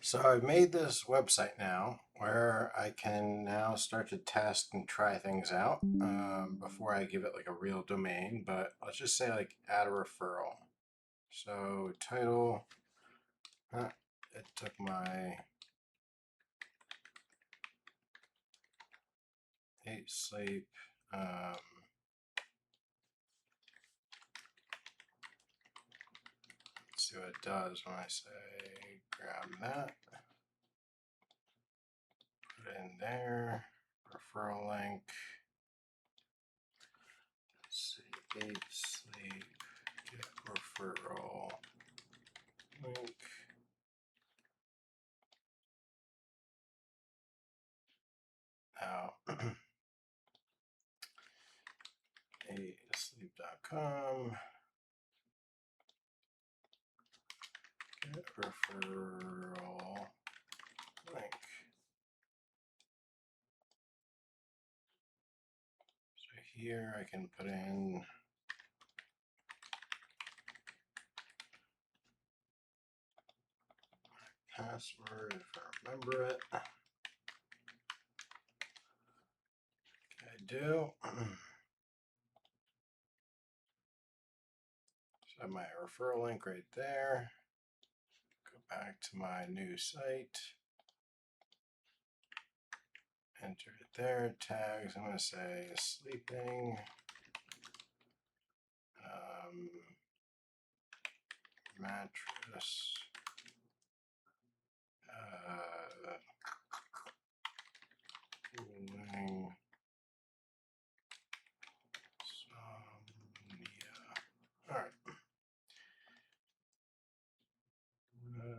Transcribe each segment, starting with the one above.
So I've made this website now where I can now start to test and try things out before I give it like a real domain, but let's just say like add a referral. So title, it took my 8 sleep. Let's see what it does when I say grab that, put it in there, referral link. Let's see, 8 sleep, get referral link. Now, 8sleep.com, get referral link. So here I can put in my password if I remember it. I do. So I have my referral link right there. Go back to my new site. Enter it there. Tags. I'm going to say sleeping. Mattress. Cooling. All right.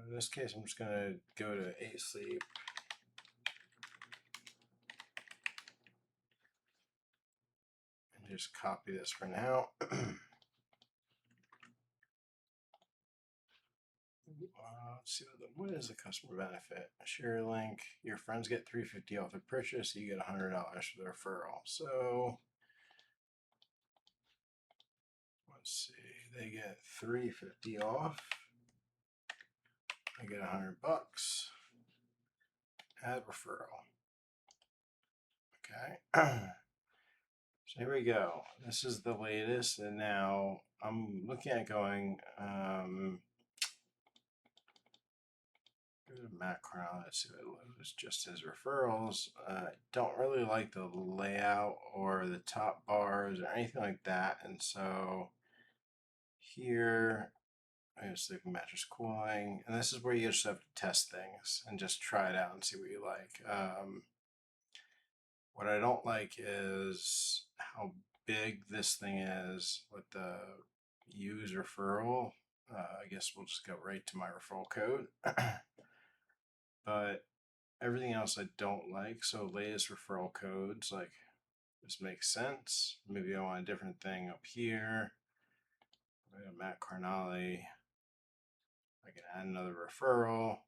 In this case, I'm just going to go to 8 sleep. And just copy this for now. Let's see what is the customer benefit. Share a link. Your friends get $350 off a purchase. You get $100 for the referral. So let's see. They get $350 off. I get $100. Add referral. Okay. So here we go. This is the latest, and now I'm looking at going. Go to Macron. Let's see what it was. Just as referrals. Don't really like the layout or the top bars or anything like that, and so here I have sleeping mattress cooling, and this is where you just have to test things and just try it out and see what you like. What I don't like is how big this thing is with the use referral. I guess we'll just go right to my referral code. But everything else I don't like. So latest referral codes, like this makes sense. Maybe I want a different thing up here. Matt Carnali. I can add another referral.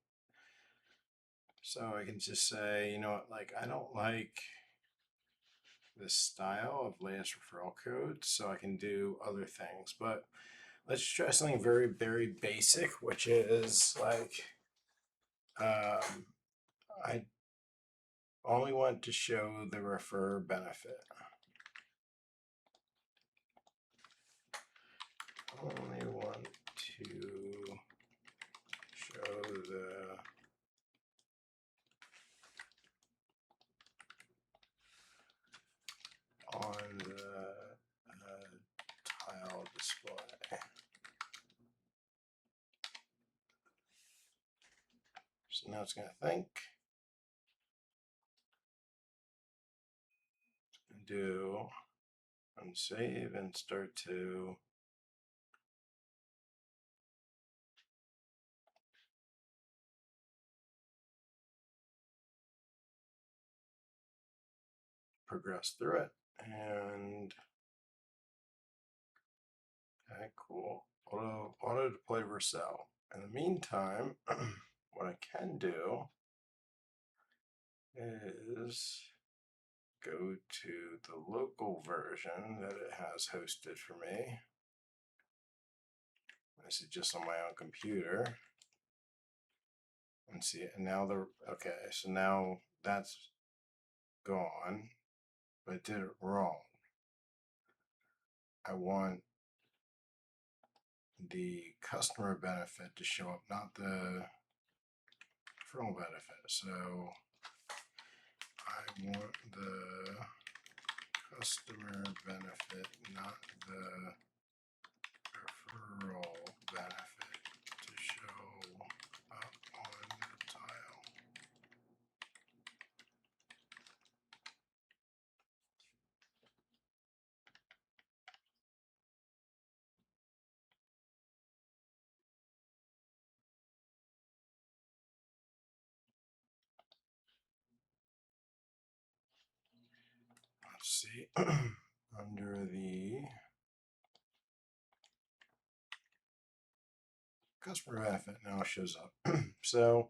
So I can just say, you know what, like I don't like this style of latest referral code, so I can do other things. But let's try something very, very basic, which is like I only want to show the refer benefit. Only want to show the on the tile display. So now it's going to think. Do and save and start to progress through it. And okay, cool. Auto deploy Vercel. In the meantime, what I can do is go to the local version that it has hosted for me. This is just on my own computer. And and see it. And now okay, so now that's gone, but it did it wrong. I want the customer benefit to show up, not the referral benefit. So I want the customer benefit, not the referral benefit to show up on the tile. Let's see, under the customer benefit now shows up. So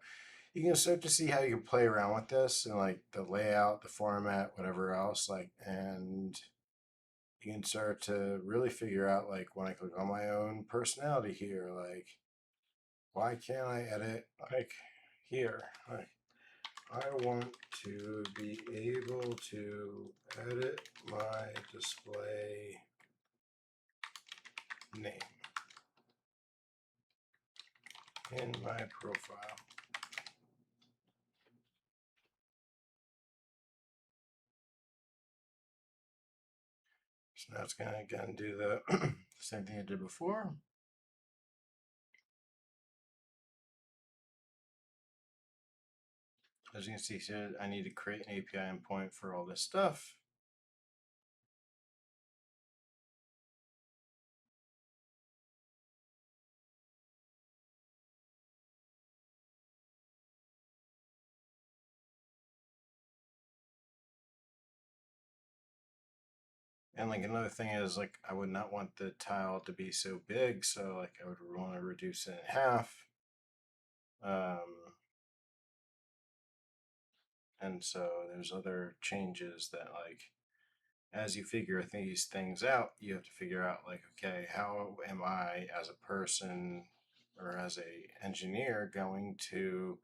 you can start to see how you can play around with this and like the layout, the format, whatever else, like, and you can start to really figure out like when I click on my own personality here, like why can't I edit like here? Like I want to be able to edit my display name in my profile. So now it's going to again do the same thing I did before. As you can see here, I need to create an API endpoint for all this stuff. And like another thing is like I would not want the tile to be so big, so like I would want to reduce it in half. And so there's other changes that like as you figure these things out, you have to figure out like, okay, how am I as a person or as a engineer going to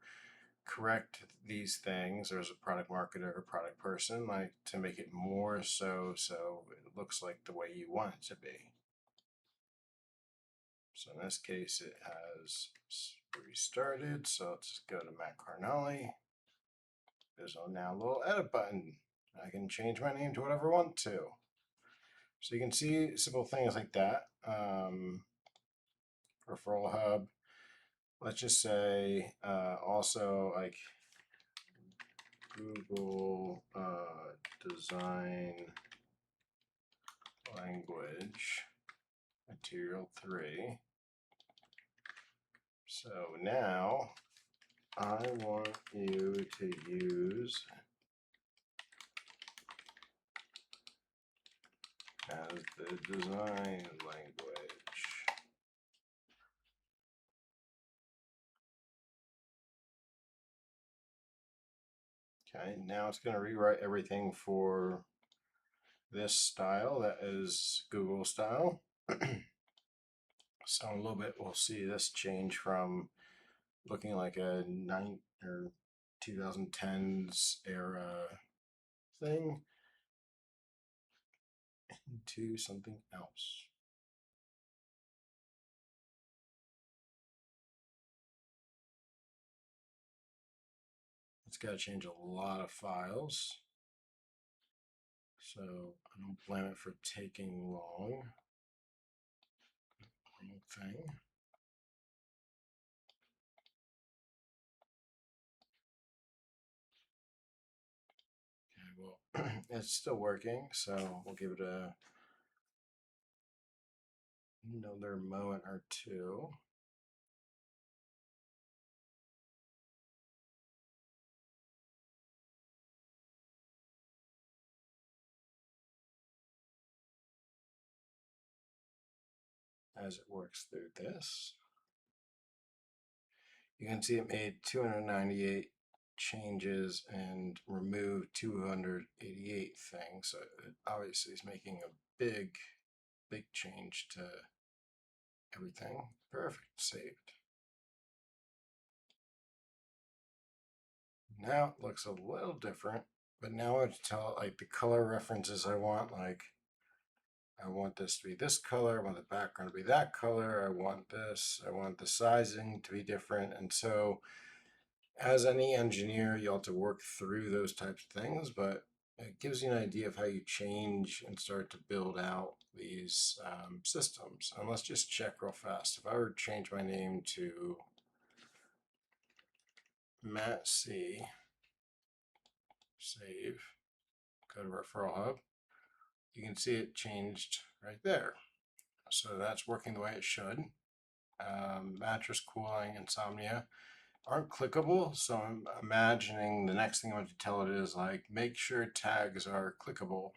correct these things, or as a product marketer or product person, like to make it more so it looks like the way you want it to be. So in this case, it has restarted. So let's just go to Matt Carnelli. There's now a little edit button. I can change my name to whatever I want to. So you can see simple things like that. Referral hub. Let's just say also like Google design language material 3. So now I want you to use as the design language. Okay, now it's going to rewrite everything for this style that is Google style. So in a little bit we'll see this change from looking like a 2010s era thing into something else. It's got to change a lot of files. So I don't blame it for taking long. Normal thing. Okay, well, it's still working, so we'll give it another moment or two. As it works through this. You can see it made 298 changes and removed 288 things. So it obviously is making a big change to everything. Perfect, saved. Now it looks a little different, but now I have to tell it like the color references I want, like I want this to be this color, I want the background to be that color, I want this, I want the sizing to be different. And so as any engineer, you'll have to work through those types of things, but it gives you an idea of how you change and start to build out these systems. And let's just check real fast. If I were to change my name to Matt C, save, go to Referral Hub, you can see it changed right there. So that's working the way it should. Mattress cooling, insomnia aren't clickable, so I'm imagining the next thing I want to tell it is like make sure tags are clickable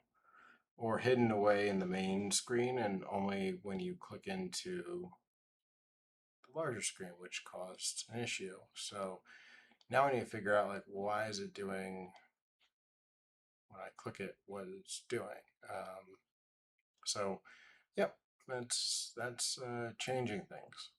or hidden away in the main screen and only when you click into the larger screen, which caused an issue. So now I need to figure out like why is it doing when I click it what it's doing. So yep, that's changing things.